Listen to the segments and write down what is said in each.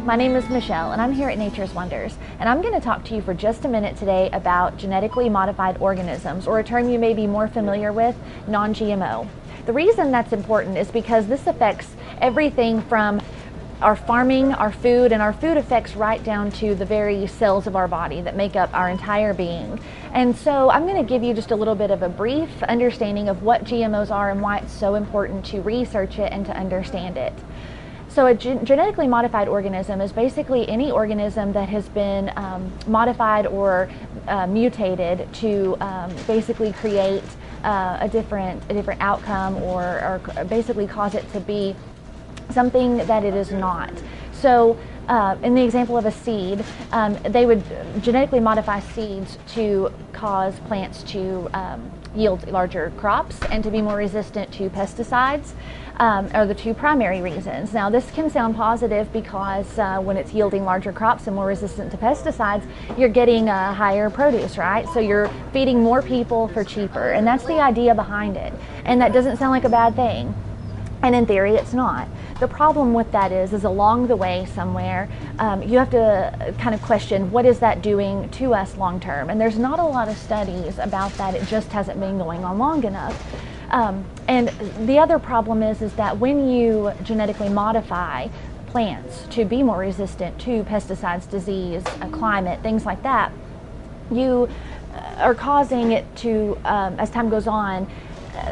my name is Michelle and I'm here at Nature's Wonders, and I'm going to talk to you for just a minute today about genetically modified organisms, or a term you may be more familiar with, non-GMO. The reason that's important is because this affects everything from our farming, our food, and our food affects right down to the very cells of our body that make up our entire being. And so I'm going to give you just a little bit of a brief understanding of what GMOs are and why it's so important to research it and to understand it. So a genetically modified organism is basically any organism that has been modified or mutated to basically create a different outcome, or basically cause it to be something that it is not. So in the example of a seed, they would genetically modify seeds to cause plants to yield larger crops and to be more resistant to pesticides, are the two primary reasons. Now this can sound positive because when it's yielding larger crops and more resistant to pesticides, you're getting higher produce, right? So you're feeding more people for cheaper, and that's the idea behind it. And that doesn't sound like a bad thing. And in theory, it's not. The problem with that is along the way somewhere, you have to kind of question, what is that doing to us long term? And there's not a lot of studies about that. It just hasn't been going on long enough. And the other problem is that when you genetically modify plants to be more resistant to pesticides, disease, climate, things like that, you are causing it to, as time goes on,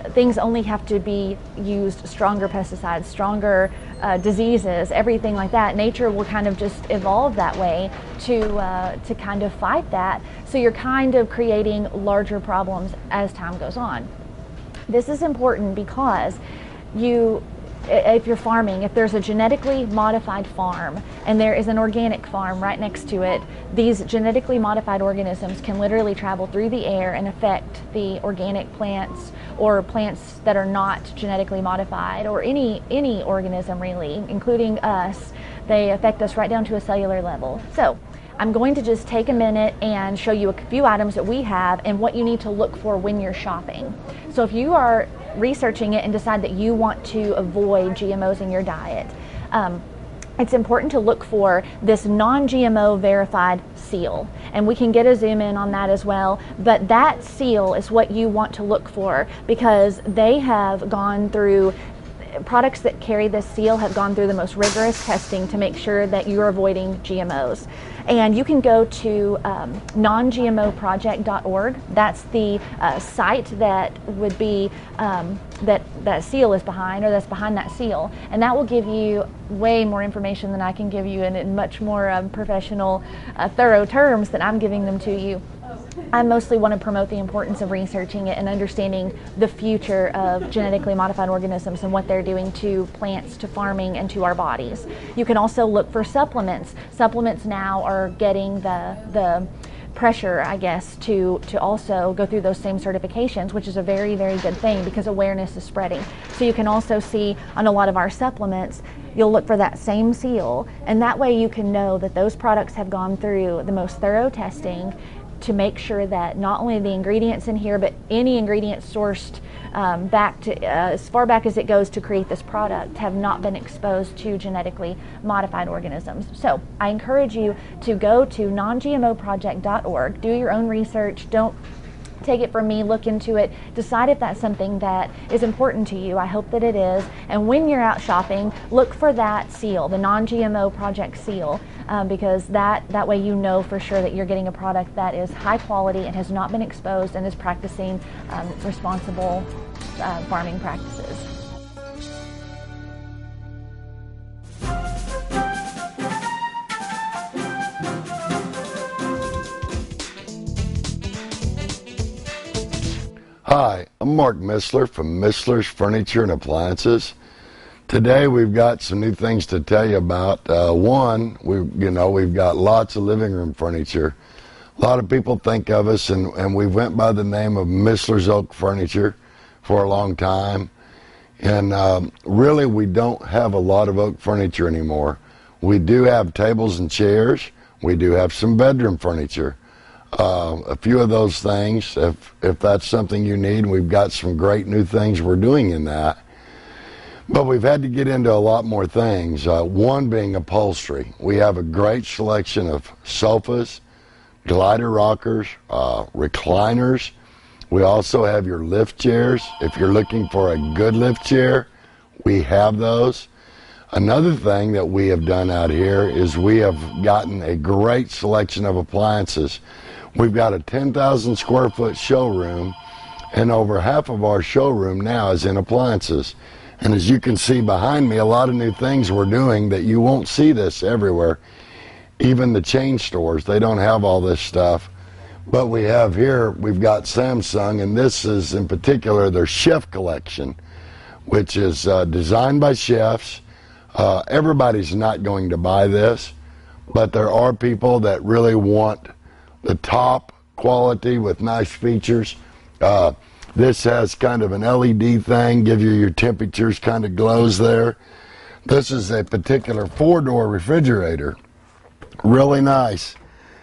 things only have to be used, stronger pesticides, stronger diseases, everything like that. Nature will kind of just evolve that way to kind of fight that. So you're kind of creating larger problems as time goes on. This is important because if you're farming, if there's a genetically modified farm and there is an organic farm right next to it, these genetically modified organisms can literally travel through the air and affect the organic plants or plants that are not genetically modified, or any organism really, including us. They affect us right down to a cellular level. So I'm going to just take a minute and show you a few items that we have and what you need to look for when you're shopping. So if you are researching it and decide that you want to avoid GMOs in your diet, it's important to look for this non-GMO verified seal. And we can get a zoom in on that as well, but that seal is what you want to look for, because they have gone through, products that carry this seal have gone through the most rigorous testing to make sure that you're avoiding GMOs. And you can go to nongmoproject.org. That's the site that would be that seal is behind, or that's behind that seal, and that will give you way more information than I can give you in much more professional, thorough terms that I'm giving them to you. I mostly want to promote the importance of researching it and understanding the future of genetically modified organisms and what they're doing to plants, to farming, and to our bodies. You can also look for supplements. Supplements now are getting the pressure, I guess, to also go through those same certifications, which is a very, very good thing because awareness is spreading. So you can also see on a lot of our supplements, you'll look for that same seal, and that way you can know that those products have gone through the most thorough testing to make sure that not only the ingredients in here, but any ingredients sourced back to as far back as it goes to create this product have not been exposed to genetically modified organisms. So I encourage you to go to nongmoproject.org, do your own research. Don't take it from me, look into it, decide if that's something that is important to you. I hope that it is. And when you're out shopping, look for that seal, the Non-GMO Project seal, because that way you know for sure that you're getting a product that is high quality and has not been exposed and is practicing responsible farming practices. Hi, I'm Mark Missler from Missler's Furniture and Appliances. Today we've got some new things to tell you about. One, we've got lots of living room furniture. A lot of people think of us, and we went by the name of Missler's Oak Furniture for a long time. And really, we don't have a lot of oak furniture anymore. We do have tables and chairs. We do have some bedroom furniture. A few of those things, if that's something you need, we've got some great new things we're doing in that. But we've had to get into a lot more things, one being upholstery. We have a great selection of sofas, glider rockers, recliners. We also have your lift chairs. If you're looking for a good lift chair, we have those. Another thing that we have done out here is we have gotten a great selection of appliances. We've got a 10,000 square foot showroom, and over half of our showroom now is in appliances. And as you can see behind me, a lot of new things we're doing that you won't see this everywhere. Even the chain stores, they don't have all this stuff. But we have here, we've got Samsung, and this is in particular their chef collection, which is designed by chefs. Everybody's not going to buy this, but there are people that really want the top quality with nice features. This has kind of an LED thing, give you your temperatures, kind of glows there. This is a particular 4-door refrigerator. Really nice.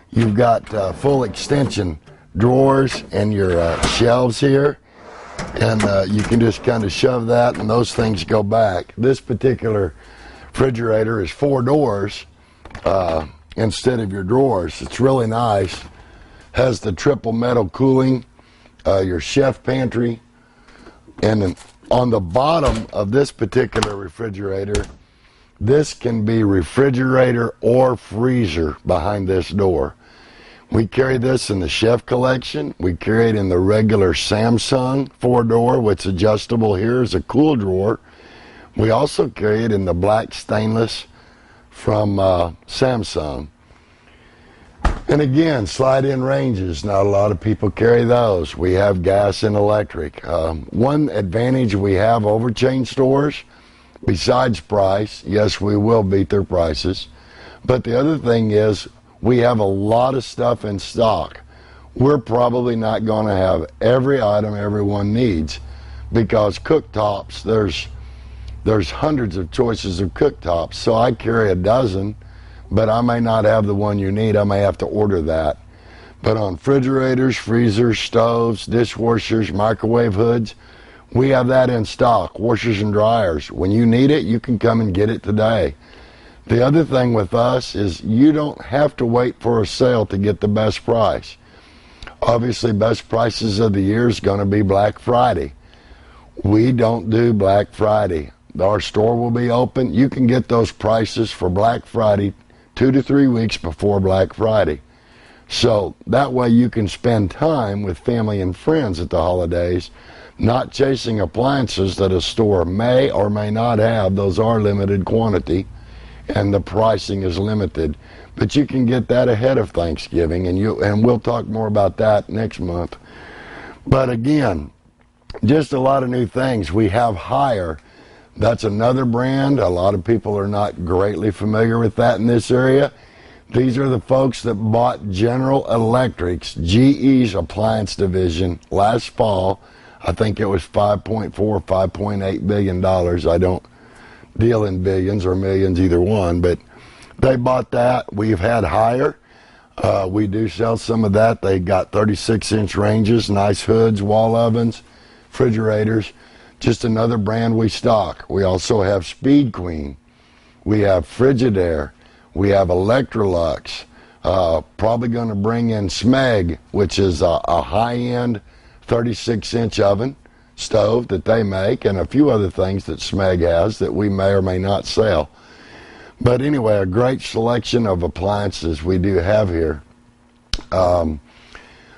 You've got full extension drawers and your shelves here. And you can just kind of shove that and those things go back. This particular refrigerator is 4 doors instead of your drawers. It's really nice. Has the triple metal cooling. Your chef pantry, and then on the bottom of this particular refrigerator, this can be refrigerator or freezer behind this door. We carry this in the chef collection. We carry it in the regular Samsung 4-door, which is adjustable here as a cool drawer. We also carry it in the black stainless from Samsung. And again, slide-in ranges. Not a lot of people carry those. We have gas and electric. One advantage we have over chain stores, besides price, yes, we will beat their prices. But the other thing is we have a lot of stuff in stock. We're probably not going to have every item everyone needs, because cooktops, there's hundreds of choices of cooktops. So I carry a dozen. But I may not have the one you need. I may have to order that. But on refrigerators, freezers, stoves, dishwashers, microwave hoods, we have that in stock. Washers and dryers. When you need it, you can come and get it today. The other thing with us is you don't have to wait for a sale to get the best price. Obviously, best prices of the year is going to be Black Friday. We don't do Black Friday. Our store will be open. You can get those prices for Black Friday 2 to 3 weeks before Black Friday. So that way you can spend time with family and friends at the holidays, not chasing appliances that a store may or may not have. Those are limited quantity, and the pricing is limited. But you can get that ahead of Thanksgiving, and we'll talk more about that next month. But again, just a lot of new things. We have Haier. That's another brand. A lot of people are not greatly familiar with that in this area. These are the folks that bought General Electric's, GE's appliance division last fall. I think it was $5.4, $5.8 billion. I don't deal in billions or millions, either one, but they bought that. We've had Haier. We do sell some of that. They got 36-inch ranges, nice hoods, wall ovens, refrigerators. Just another brand we stock. We also have Speed Queen. We have Frigidaire. We have Electrolux. Probably going to bring in Smeg, which is a high-end 36-inch oven stove that they make, and a few other things that Smeg has that we may or may not sell. But anyway, a great selection of appliances we do have here.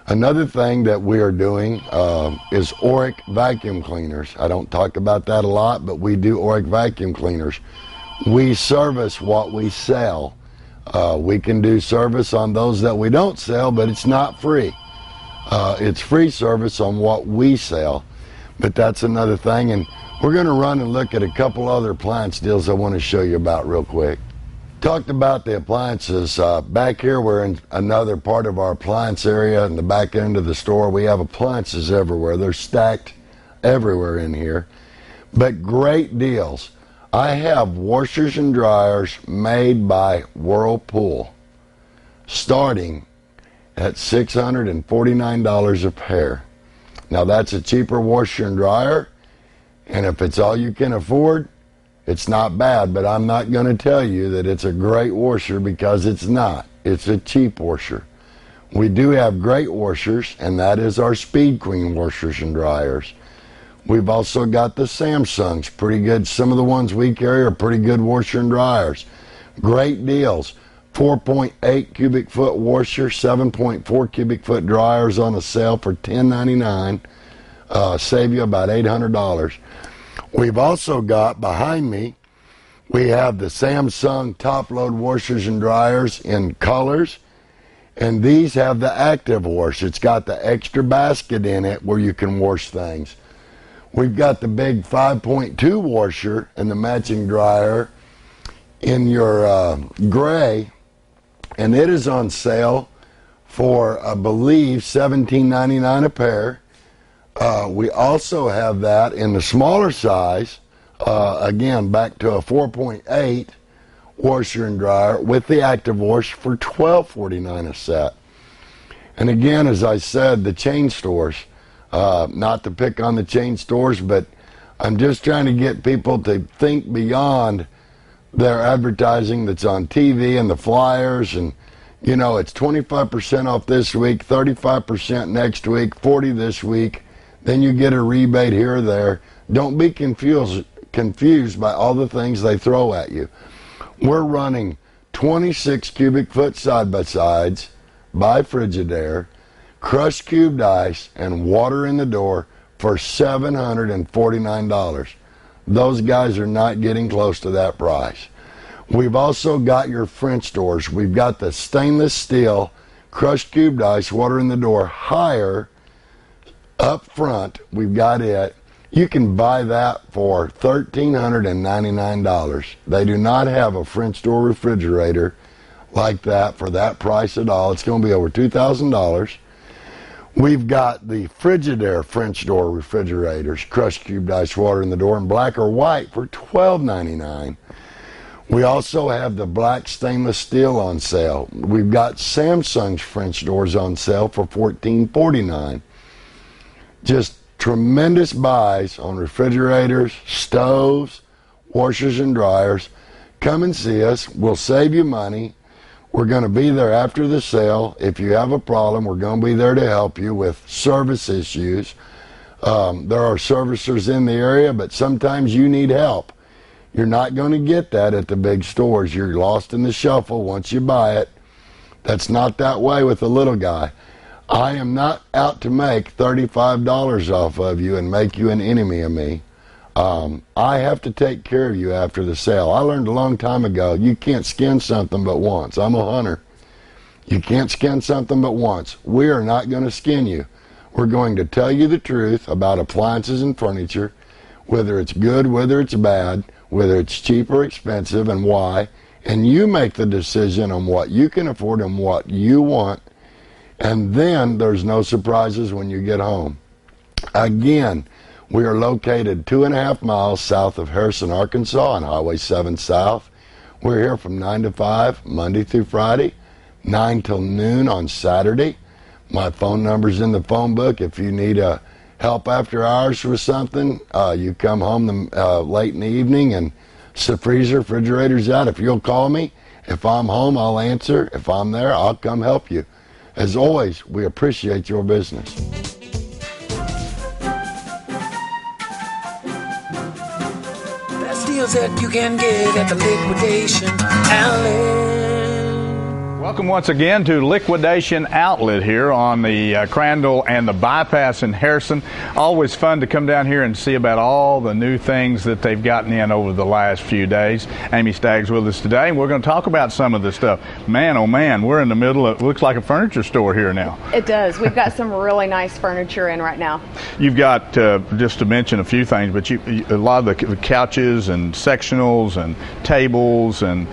Another thing that we are doing is Oreck vacuum cleaners. I don't talk about that a lot, but we do Oreck vacuum cleaners. We service what we sell. We can do service on those that we don't sell, but it's not free. It's free service on what we sell, but that's another thing. And we're going to run and look at a couple other appliance deals I want to show you about real quick. Talked about the appliances. Back here we're in another part of our appliance area. In the back end of the store we have appliances everywhere. They're stacked everywhere in here, but great deals. I have washers and dryers made by Whirlpool starting at $649 a pair. Now that's a cheaper washer and dryer, and if it's all you can afford, It's not bad, but I'm not going to tell you that it's a great washer because it's not. It's a cheap washer. We do have great washers, and that is our Speed Queen washers and dryers. We've also got the Samsungs, pretty good. Some of the ones we carry are pretty good washer and dryers. Great deals. 4.8 cubic foot washer, 7.4 cubic foot dryers on a sale for $10.99. Save you about $800. We've also got behind me, we have the Samsung top load washers and dryers in colors, and these have the active wash. It's got the extra basket in it where you can wash things. We've got the big 5.2 washer and the matching dryer in your gray, and it is on sale for, I believe, $17.99 a pair. We also have that in the smaller size, again, back to a 4.8 washer and dryer with the active wash for $12.49 a set. And again, as I said, the chain stores, not to pick on the chain stores, but I'm just trying to get people to think beyond their advertising that's on TV and the flyers, and you know, it's 25% off this week, 35% next week, 40% this week. Then you get a rebate here or there. Don't be confused by all the things they throw at you. We're running 26 cubic foot side-by-sides by Frigidaire, crushed cubed ice, and water in the door for $749. Those guys are not getting close to that price. We've also got your French doors. We've got the stainless steel, crushed cubed ice, water in the door, higher up front. We've got it. You can buy that for $1,399. They do not have a French door refrigerator like that for that price at all. It's going to be over $2,000. We've got the Frigidaire French door refrigerators, crushed cubed ice, water in the door, in black or white for $12.99. We also have the black stainless steel on sale. We've got Samsung's French doors on sale for $14.49. Just tremendous buys on refrigerators, stoves, washers and dryers. Come and see us. We'll save you money. We're going to be there after the sale. If you have a problem, we're going to be there to help you with service issues. There are servicers in the area, but sometimes you need help. You're not going to get that at the big stores. You're lost in the shuffle once you buy it. That's not that way with the little guy. I am not out to make $35 off of you and make you an enemy of me. I have to take care of you after the sale. I learned a long time ago, you can't skin something but once. I'm a hunter. You can't skin something but once. We are not going to skin you. We're going to tell you the truth about appliances and furniture, whether it's good, whether it's bad, whether it's cheap or expensive, and why. And you make the decision on what you can afford and what you want. And then there's no surprises when you get home. Again, we are located 2.5 miles south of Harrison, Arkansas on Highway 7 South. We're here from 9 to 5, Monday through Friday, 9 till noon on Saturday. My phone number's in the phone book. If you need help after hours with something, you come home late in the evening and refrigerator's out. If you'll call me, if I'm home, I'll answer. If I'm there, I'll come help you. As always, we appreciate your business. Best deals that you can get at the Liquidation Outlet. Welcome once again to Liquidation Outlet here on the Crandall and the Bypass in Harrison. Always fun to come down here and see about all the new things that they've gotten in over the last few days. Amy Stagg's with us today, and we're going to talk about some of this stuff. Man, oh man, we're in the middle of, looks like a furniture store here now. It does. We've got some really nice furniture in right now. You've got, just to mention a few things, but a lot of the couches and sectionals and tables and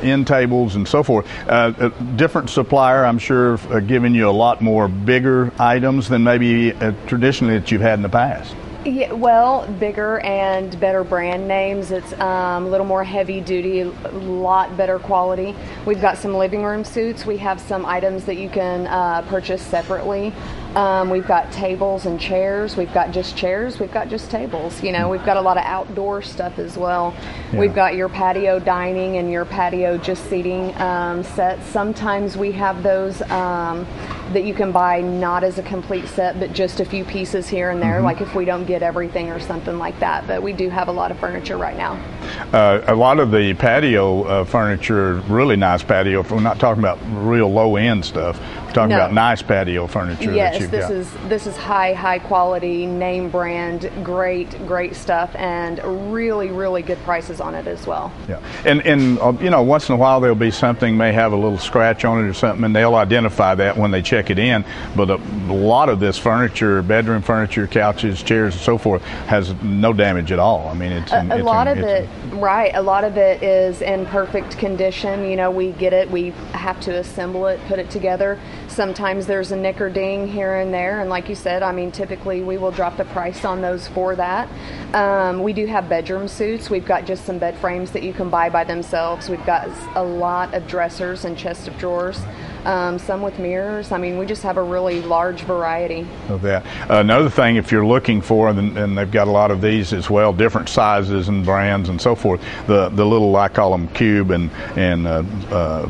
end tables and so forth. A different supplier, I'm sure, giving you a lot more bigger items than maybe traditionally that you've had in the past. Yeah, well, bigger and better brand names. It's a little more heavy duty, a lot better quality. We've got some living room suites. We have some items that you can purchase separately. We've got tables and chairs. We've got just chairs. We've got just tables. You know, we've got a lot of outdoor stuff as well. Yeah. We've got your patio dining and your patio just seating sets. Sometimes we have those that you can buy not as a complete set, but just a few pieces here and there, like if we don't get everything or something like that. But we do have a lot of furniture right now. A lot of the patio furniture, really nice patio. We're not talking about real low-end stuff. We're talking about nice patio furniture. Yes, that you've got. this is high quality, name brand, great stuff, and really good prices on it as well. Yeah, and you know, once in a while there'll be something may have a little scratch on it or something, and they'll identify that when they check it in. But a lot of this furniture, bedroom furniture, couches, chairs, and so forth, has no damage at all. I mean, a lot of it is in perfect condition. You know, we get it, we have to assemble it, put it together. Sometimes there's a nick or ding here and there, and like you said, I mean, typically we will drop the price on those for that. We do have bedroom suites. We've got just some bed frames that you can buy by themselves. We've got a lot of dressers and chest of drawers, some with mirrors. I mean, we just have a really large variety of that. Another thing, if you're looking for, and they've got a lot of these as well, different sizes and brands and so forth, the little, I call them cube and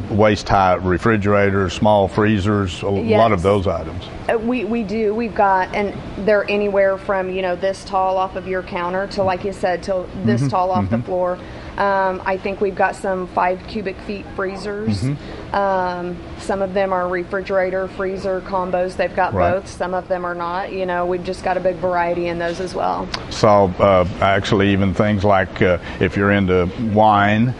waist high refrigerators, small freezers, a lot of those items. We do. We've got, and they're anywhere from, you know, this tall off of your counter to, like you said, to this tall off the floor. I think we've got some 5 cubic feet freezers. Some of them are refrigerator, freezer combos. They've got both. Some of them are not. You know, we've just got a big variety in those as well. So actually even things like if you're into wine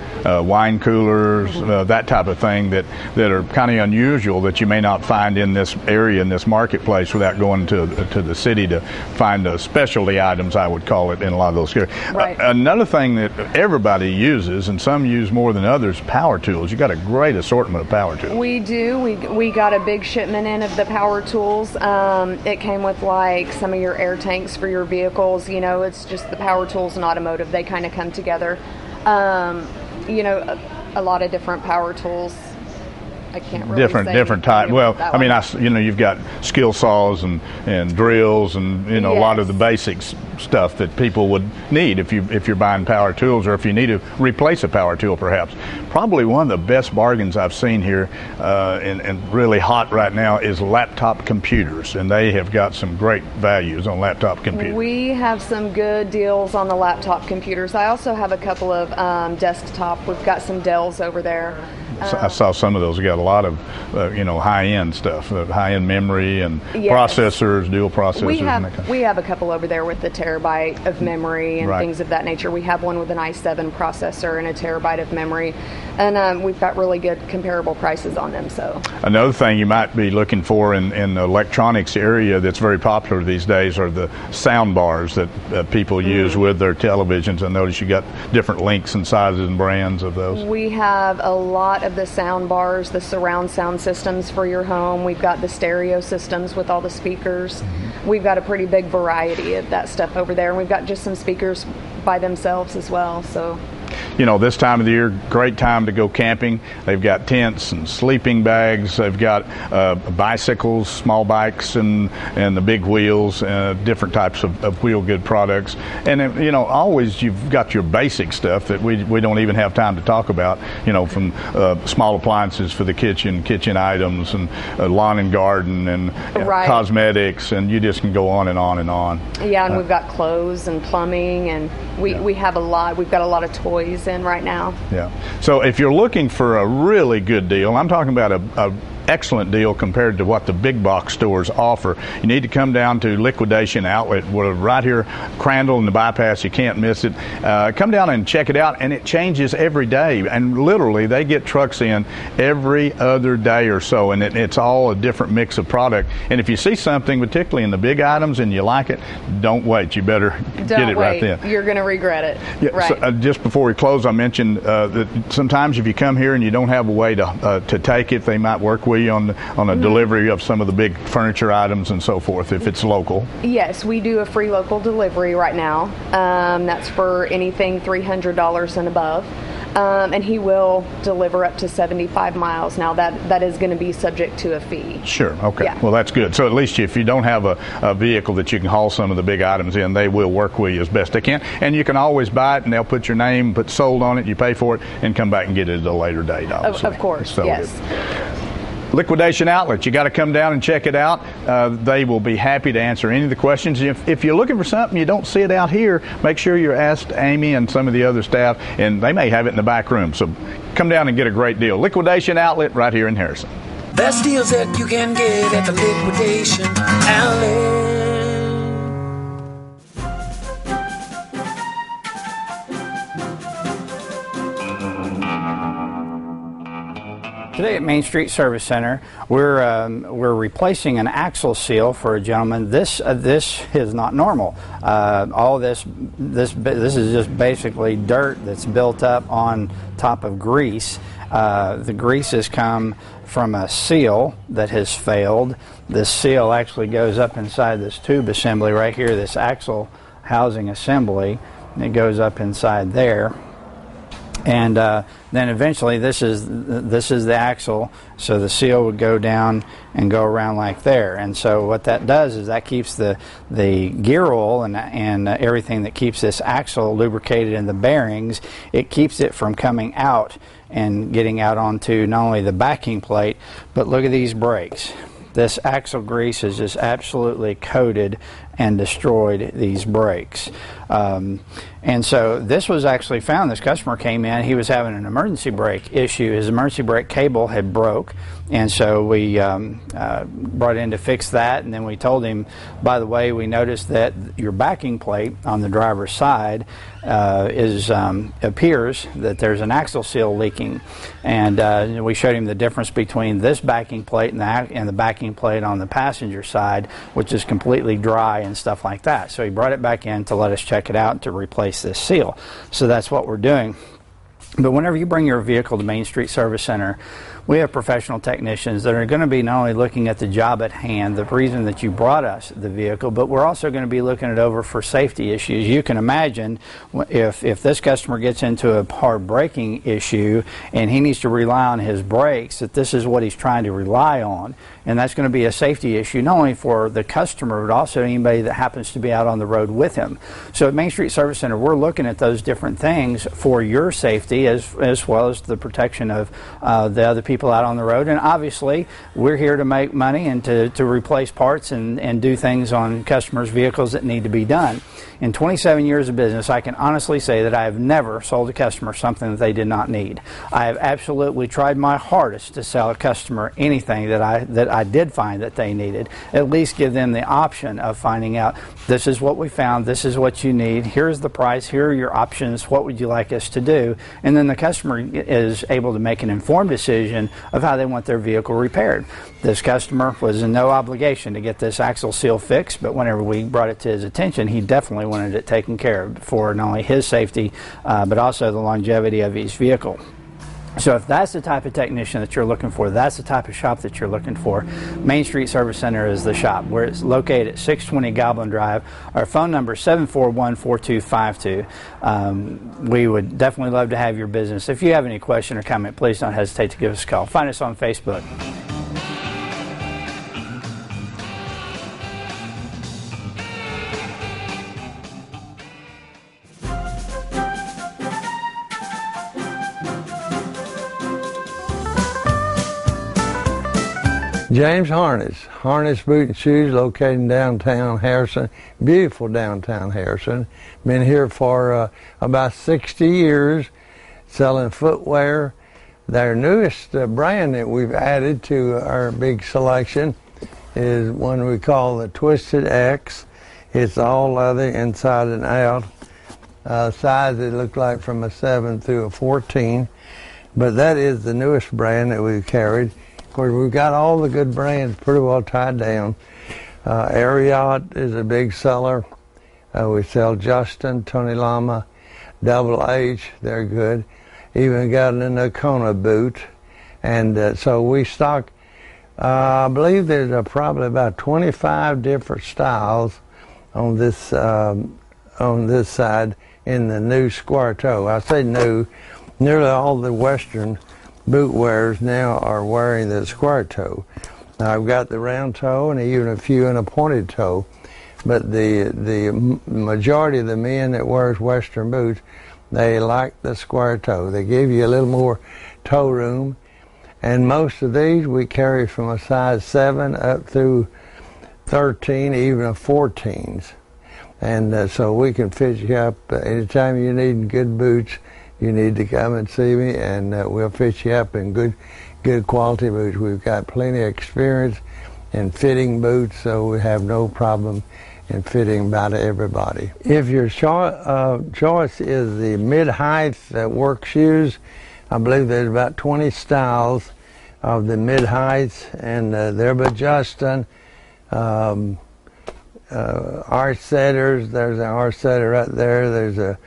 coolers, that type of thing that are kind of unusual that you may not find in this area, in this marketplace, without going to the city to find specialty items, I would call it, in a lot of those areas. Right. Another thing that everybody uses, and some use more than others, power tools. You got a great assortment of power tools. We do. We got a big shipment in of the power tools. It came with like some of your air tanks for your vehicles. You know, it's just the power tools and automotive. They kind of come together. You know, a lot of different power tools. I can't really different type. Well, I mean, you know, you've got skill saws and drills and, you know, a lot of the basics stuff that people would need if you're buying power tools, or if you need to replace a power tool, perhaps. Probably one of the best bargains I've seen here, and really hot right now, is laptop computers, and they have got some great values on laptop computers. We have some good deals on the laptop computers. I also have a couple of desktop. We've got some Dells over there. I saw some of those. We got a lot of, you know, high-end stuff, high-end memory and processors, dual processors. We have a couple over there with the terabyte of memory and things of that nature. We have one with an i7 processor and a terabyte of memory, and we've got really good comparable prices on them. So another thing you might be looking for in the electronics area that's very popular these days are the sound bars that people use with their televisions. I notice you got different lengths and sizes and brands of those. We have a lot of the sound bars, the surround sound systems for your home. We've got the stereo systems with all the speakers. We've got a pretty big variety of that stuff over there, and we've got just some speakers by themselves as well. So, you know, this time of the year, great time to go camping. They've got tents and sleeping bags. They've got bicycles, small bikes, and the big wheels, different types of wheel good products. And, you know, always you've got your basic stuff that we don't even have time to talk about, you know, from small appliances for the kitchen items, and lawn and garden, and cosmetics, and you just can go on and on and on. Yeah, and we've got clothes and plumbing, and we have a lot. We've got a lot of toys in right now. Yeah. So if you're looking for a really good deal, I'm talking about a excellent deal compared to what the big box stores offer, you need to come down to Liquidation Outlet. We're right here, Crandall and the Bypass. You can't miss it. Come down and check it out, and it changes every day. And literally, they get trucks in every other day or so, and it's all a different mix of product. And if you see something, particularly in the big items, and you like it, don't wait. You better get it right then. You're going to regret it. Yeah, right. So, just before we close, I mentioned that sometimes if you come here and you don't have a way to take it, they might work with you on a delivery of some of the big furniture items and so forth, if it's local. Yes, we do a free local delivery right now. That's for anything $300 and above. and he will deliver up to 75 miles. Now that is going to be subject to a fee. Sure. Okay. Yeah. Well, that's good. So at least if you don't have a vehicle that you can haul some of the big items in, they will work with you as best they can. And you can always buy it, and they'll put your name, put sold on it, you pay for it, and come back and get it at a later date, obviously. Of course, So yes. Liquidation Outlet, you got to come down and check it out. They will be happy to answer any of the questions. If you're looking for something you don't see it out here, make sure you're asked Amy and some of the other staff, and they may have it in the back room. So come down and get a great deal. Liquidation Outlet right here in Harrison. Best deals that you can get at the Liquidation Outlet. Today at Main Street Service Center, we're replacing an axle seal for a gentleman. This is not normal. All this is just basically dirt that's built up on top of grease. The grease has come from a seal that has failed. This seal actually goes up inside this tube assembly right here, this axle housing assembly. It goes up inside there. And then eventually this is the axle, so the seal would go down and go around like there. And so what that does is that keeps the gear oil and everything that keeps this axle lubricated in the bearings, it keeps it from coming out and getting out onto not only the backing plate, but look at these brakes. This axle grease has just absolutely coated and destroyed these brakes. And so this was actually found. This customer came in, he was having an emergency brake issue. His emergency brake cable had broke, and so we brought in to fix that, and then we told him, by the way, we noticed that your backing plate on the driver's side appears that there's an axle seal leaking. And we showed him the difference between this backing plate and the backing plate on the passenger side, which is completely dry and stuff like that. So he brought it back in to let us check it out to replace this seal. So that's what we're doing. But whenever you bring your vehicle to Main Street Service Center, we have professional technicians that are going to be not only looking at the job at hand, the reason that you brought us the vehicle, but we're also going to be looking it over for safety issues. You can imagine if this customer gets into a hard braking issue and he needs to rely on his brakes, that this is what he's trying to rely on. And that's going to be a safety issue, not only for the customer, but also anybody that happens to be out on the road with him. So at Main Street Service Center, we're looking at those different things for your safety as well as the protection of the other people out on the road. And obviously, we're here to make money and to replace parts and do things on customers' vehicles that need to be done. In 27 years of business, I can honestly say that I have never sold a customer something that they did not need. I have absolutely tried my hardest to sell a customer anything that I did find that they needed. At least give them the option of finding out, this is what we found, this is what you need, here's the price, here are your options, what would you like us to do? And then the customer is able to make an informed decision of how they want their vehicle repaired. This customer was in no obligation to get this axle seal fixed, but whenever we brought it to his attention, he definitely wanted it taken care of for not only his safety, but also the longevity of his vehicle. So if that's the type of technician that you're looking for, that's the type of shop that you're looking for, Main Street Service Center is the shop. Where it's located at 620 Goblin Drive. Our phone number is 741-4252. We would definitely love to have your business. If you have any question or comment, please don't hesitate to give us a call. Find us on Facebook. James Harness Boot and Shoes, located in downtown Harrison, beautiful downtown Harrison. Been here for about 60 years, selling footwear. Their newest brand that we've added to our big selection is one we call the Twisted X. It's all leather inside and out. Size it looked like from a 7 through a 14, but that is the newest brand that we've carried. Of course, we've got all the good brands pretty well tied down. Ariat is a big seller. We sell Justin, Tony Lama, Double H, they're good. Even got an Nakona boot. And so we stock, I believe there's probably about 25 different styles on this side in the new square toe. I say new, nearly all the Western boot wearers now are wearing the square toe. Now I've got the round toe and even a few in a pointed toe, but the majority of the men that wears Western boots, they like the square toe. They give you a little more toe room, and most of these we carry from a size 7 up through 13, even a 14s. And so we can fit you up anytime you need good boots. You need to come and see me, and we'll fit you up in good quality boots. We've got plenty of experience in fitting boots, so we have no problem in fitting about everybody. If your choice is the mid-height work shoes, I believe there's about 20 styles of the mid-heights, and they're by Justin. Arch setters, there's an arch setter right there, there's a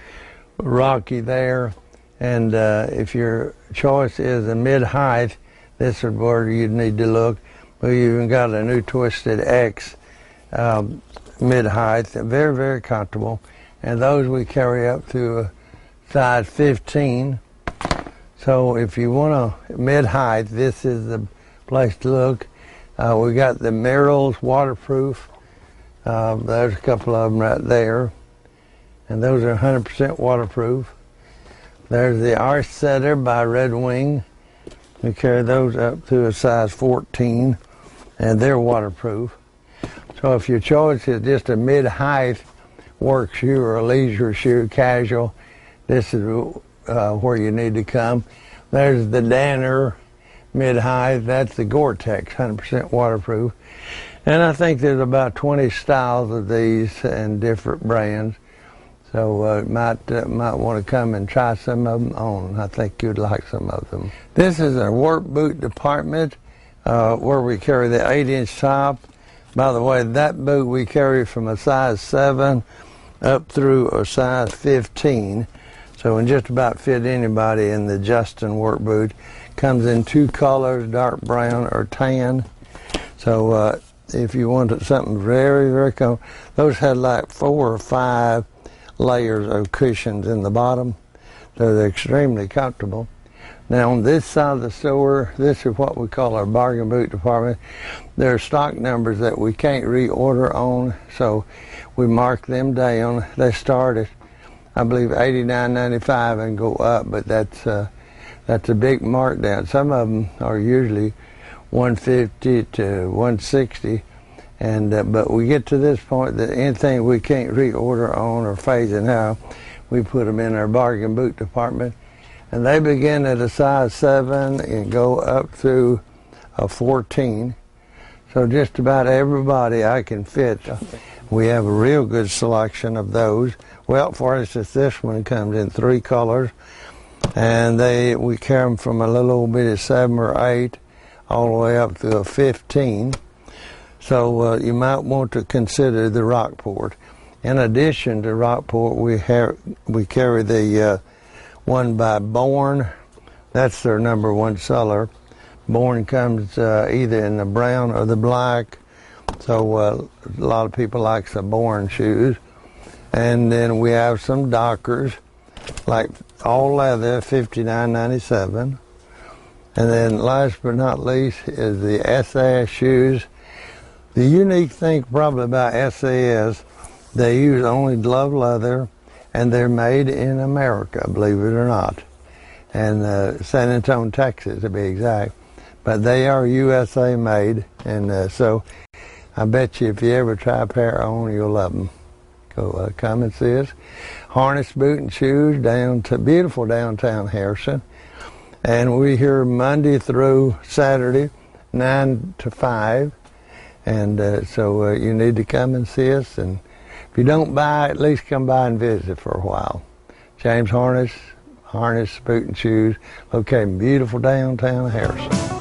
Rocky there, and if your choice is a mid-height, this is where you'd need to look. We even got a new Twisted X mid-height, very, very comfortable, and those we carry up to a size 15. So if you want a mid-height, this is the place to look. We got the Merrell's waterproof. There's a couple of them right there, and those are 100% waterproof. There's the Arch Setter by Red Wing. We carry those up to a size 14, and they're waterproof. So if your choice is just a mid-height work shoe or a leisure shoe, casual, this is where you need to come. There's the Danner mid-height. That's the Gore-Tex, 100% waterproof. And I think there's about 20 styles of these and different brands. So might want to come and try some of them on. I think you'd like some of them. This is our work boot department where we carry the 8-inch top. By the way, that boot we carry from a size 7 up through a size 15. So it just about fit anybody in the Justin work boot. Comes in 2 colors, dark brown or tan. So if you wanted something very, very comfortable, those had like 4 or 5 layers of cushions in the bottom, so they're extremely comfortable. Now on this side of the store, this is what we call our bargain boot department. There are stock numbers that we can't reorder on, so we mark them down. They start at, I believe, $89.95 and go up, but that's a big markdown. Some of them are usually $150 to $160, and but we get to this point that anything we can't reorder on or phasing out, we put them in our bargain boot department, and they begin at a size 7 and go up through a 14. So just about everybody I can fit. We have a real good selection of those. Well, for instance, this one comes in 3 colors, and we carry them from a little old bitty 7 or 8 all the way up to a 15. So you might want to consider the Rockport. In addition to Rockport, we carry the one by Bourne. That's their #1 seller. Bourne comes either in the brown or the black. So a lot of people like the Bourne shoes. And then we have some Dockers, like all leather, $59.97. And then last but not least is the SAS shoes. The unique thing probably about SAS, they use only glove leather, and they're made in America, believe it or not. And San Antonio, Texas to be exact. But they are USA made, and so I bet you if you ever try a pair on, you'll love them. Go come and see us. Harness Boot and Shoes, down to beautiful downtown Harrison. And we're here Monday through Saturday, 9 to 5. And so you need to come and see us. And if you don't buy, at least come by and visit for a while. James Harness, Boot and Shoes, located in beautiful downtown Harrison.